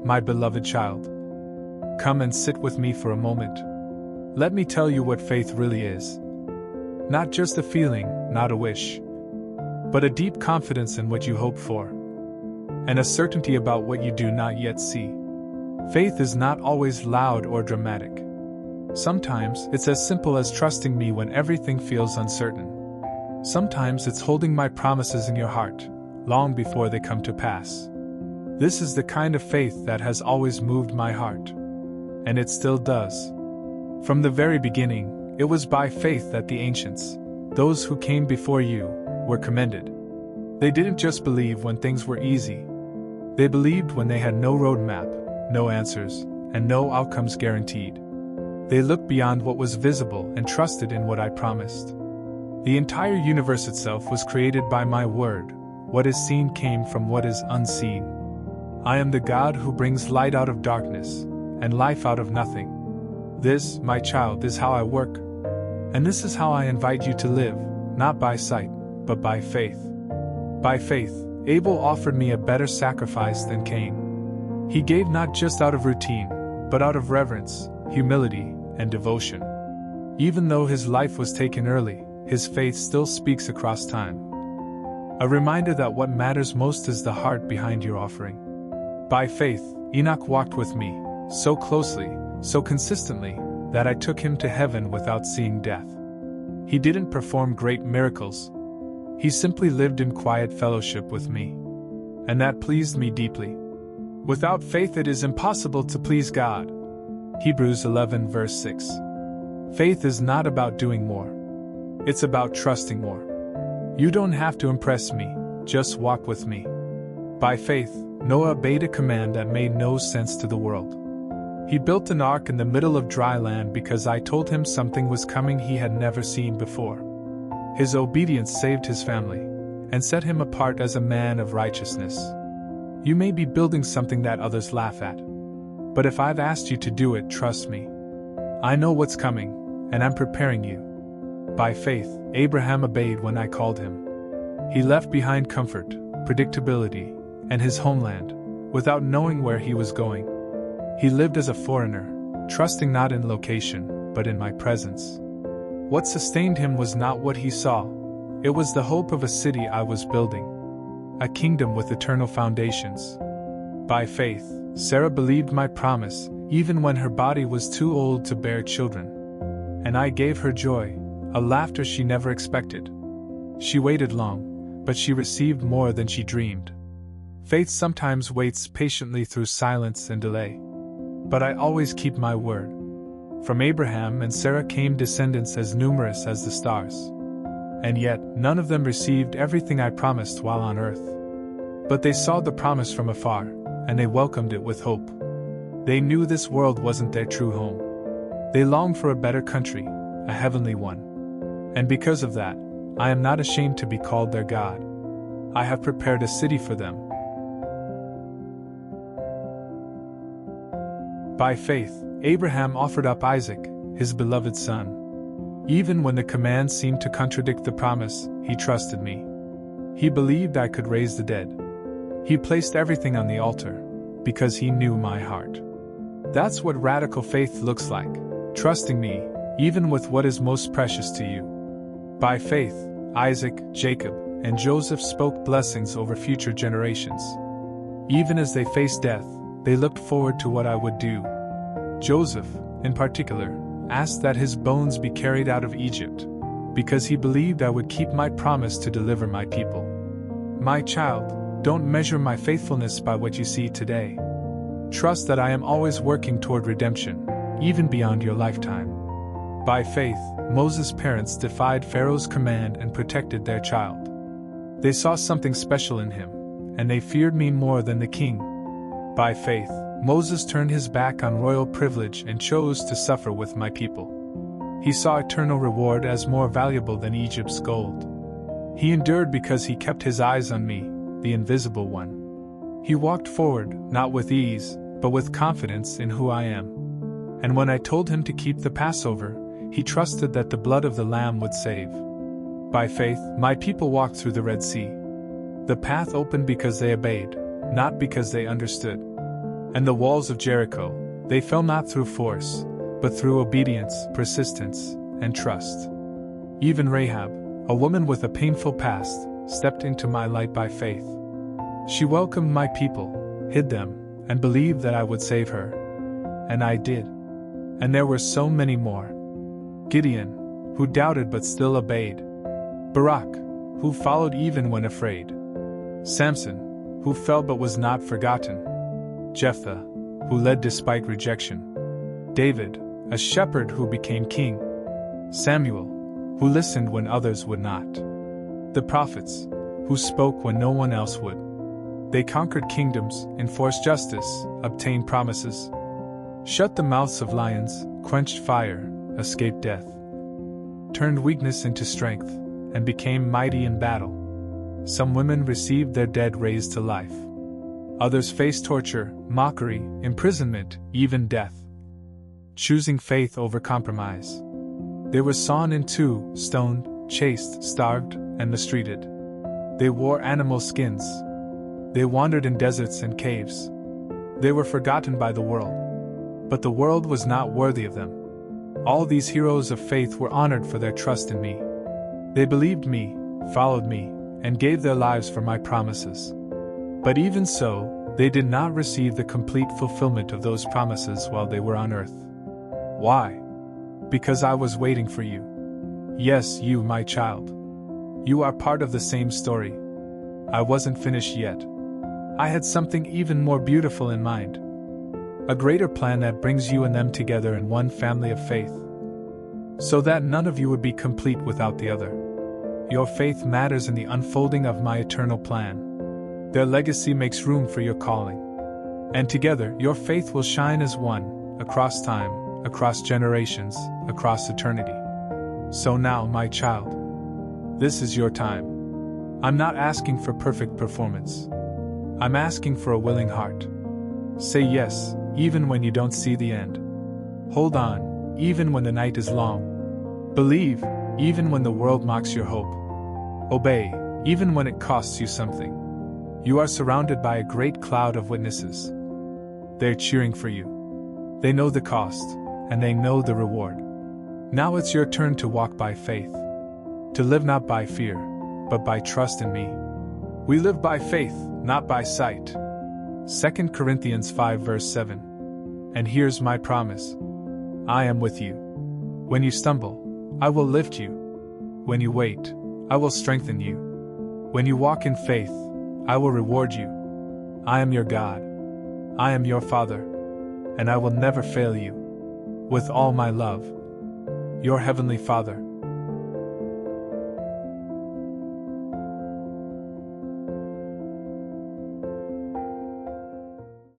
my beloved child. Come and sit with me for a moment. Let me tell you what faith really is. Not just a feeling, not a wish, but a deep confidence in what you hope for, and a certainty about what you do not yet see. Faith is not always loud or dramatic. Sometimes it's as simple as trusting me when everything feels uncertain. Sometimes it's holding my promises in your heart, long before they come to pass. This is the kind of faith that has always moved my heart. And it still does. From the very beginning, it was by faith that the ancients, those who came before you, were commended. They didn't just believe when things were easy. They believed when they had no roadmap, no answers, and no outcomes guaranteed. They looked beyond what was visible and trusted in what I promised. The entire universe itself was created by my word. What is seen came from what is unseen. I am the God who brings light out of darkness, and life out of nothing. This, my child, is how I work. And this is how I invite you to live, not by sight, but by faith. By faith, Abel offered me a better sacrifice than Cain. He gave not just out of routine, but out of reverence, humility, and devotion. Even though his life was taken early, his faith still speaks across time. A reminder that what matters most is the heart behind your offering. By faith, Enoch walked with me, so closely, so consistently, that I took him to heaven without seeing death. He didn't perform great miracles. He simply lived in quiet fellowship with me. And that pleased me deeply. Without faith it is impossible to please God. Hebrews 11 verse 6. Faith is not about doing more. It's about trusting more. You don't have to impress me, just walk with me. By faith, Noah obeyed a command that made no sense to the world. He built an ark in the middle of dry land because I told him something was coming he had never seen before. His obedience saved his family, and set him apart as a man of righteousness. You may be building something that others laugh at. But if I've asked you to do it, trust me. I know what's coming, and I'm preparing you. By faith, Abraham obeyed when I called him. He left behind comfort, predictability, and his homeland, without knowing where he was going. He lived as a foreigner, trusting not in location, but in my presence. What sustained him was not what he saw. It was the hope of a city I was building. A kingdom with eternal foundations. By faith, Sarah believed my promise, even when her body was too old to bear children. And I gave her joy, a laughter she never expected. She waited long, but she received more than she dreamed. Faith sometimes waits patiently through silence and delay. But I always keep my word. From Abraham and Sarah came descendants as numerous as the stars. And yet, none of them received everything I promised while on earth. But they saw the promise from afar, and they welcomed it with hope. They knew this world wasn't their true home. They longed for a better country, a heavenly one. And because of that, I am not ashamed to be called their God. I have prepared a city for them. By faith, Abraham offered up Isaac, his beloved son. Even when the command seemed to contradict the promise, he trusted me. He believed I could raise the dead. He placed everything on the altar, because he knew my heart. That's what radical faith looks like, trusting me, even with what is most precious to you. By faith, Isaac, Jacob, and Joseph spoke blessings over future generations. Even as they faced death, they looked forward to what I would do. Joseph, in particular, asked that his bones be carried out of Egypt, because he believed I would keep my promise to deliver my people. My child, don't measure my faithfulness by what you see today. Trust that I am always working toward redemption, even beyond your lifetime. By faith, Moses' parents defied Pharaoh's command and protected their child. They saw something special in him, and they feared me more than the king. By faith, Moses turned his back on royal privilege and chose to suffer with my people. He saw eternal reward as more valuable than Egypt's gold. He endured because he kept his eyes on me, the invisible one. He walked forward, not with ease, but with confidence in who I am. And when I told him to keep the Passover, he trusted that the blood of the Lamb would save. By faith, my people walked through the Red Sea. The path opened because they obeyed, not because they understood. And the walls of Jericho, they fell not through force, but through obedience, persistence, and trust. Even Rahab, a woman with a painful past, stepped into my light by faith. She welcomed my people, hid them, and believed that I would save her. And I did. And there were so many more. Gideon, who doubted but still obeyed. Barak, who followed even when afraid. Samson, who fell but was not forgotten. Jephthah, who led despite rejection. David, a shepherd who became king. Samuel, who listened when others would not. The prophets, who spoke when no one else would. They conquered kingdoms, enforced justice, obtained promises. Shut the mouths of lions, quenched fire, escaped death. Turned weakness into strength, and became mighty in battle. Some women received their dead raised to life. Others faced torture, mockery, imprisonment, even death. Choosing faith over compromise. They were sawn in two, stoned, chased, starved, and mistreated. They wore animal skins. They wandered in deserts and caves. They were forgotten by the world. But the world was not worthy of them. All these heroes of faith were honored for their trust in me. They believed me, followed me, and gave their lives for my promises. But even so, they did not receive the complete fulfillment of those promises while they were on earth. Why? Because I was waiting for you. Yes, you, my child. You are part of the same story. I wasn't finished yet. I had something even more beautiful in mind. A greater plan that brings you and them together in one family of faith. So that none of you would be complete without the other. Your faith matters in the unfolding of my eternal plan. Their legacy makes room for your calling. And together, your faith will shine as one, across time, across generations, across eternity. So now, my child, this is your time. I'm not asking for perfect performance. I'm asking for a willing heart. Say yes, even when you don't see the end. Hold on, even when the night is long. Believe, even when the world mocks your hope. Obey, even when it costs you something. You are surrounded by a great cloud of witnesses. They're cheering for you. They know the cost, and they know the reward. Now it's your turn to walk by faith. To live not by fear, but by trust in me. We live by faith, not by sight. 2 Corinthians 5 verse 7. And here's my promise. I am with you. When you stumble, I will lift you. When you wait, I will strengthen you. When you walk in faith, I will reward you. I am your God. I am your Father. And I will never fail you. With all my love. Your Heavenly Father.